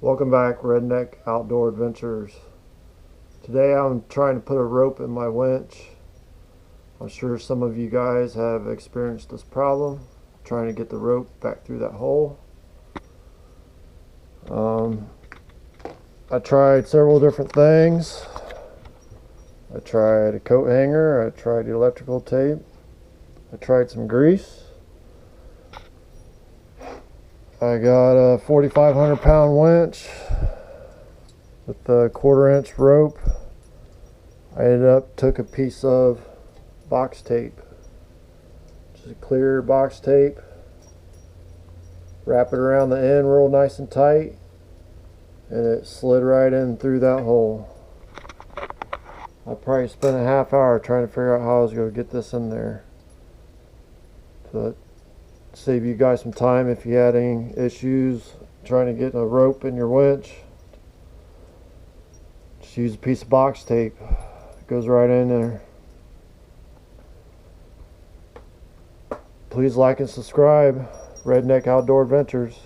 Welcome back, Redneck Outdoor Adventures. Today I'm trying to put a rope in my winch. I'm sure some of you guys have experienced this problem, trying to get the rope back through that hole. I tried several different things. I tried a coat hanger, I tried electrical tape, I tried some grease. I got a 4,500 pound winch with a 1/4 inch rope. I took a piece of box tape, just a clear box tape, wrap it around the end real nice and tight, and it slid right in through that hole. I probably spent a half hour trying to figure out how I was going to get this in there. But save you guys some time if you had any issues trying to get a rope in your winch. Just use a piece of box tape. It goes right in there. Please like and subscribe. Redneck Outdoor Adventures.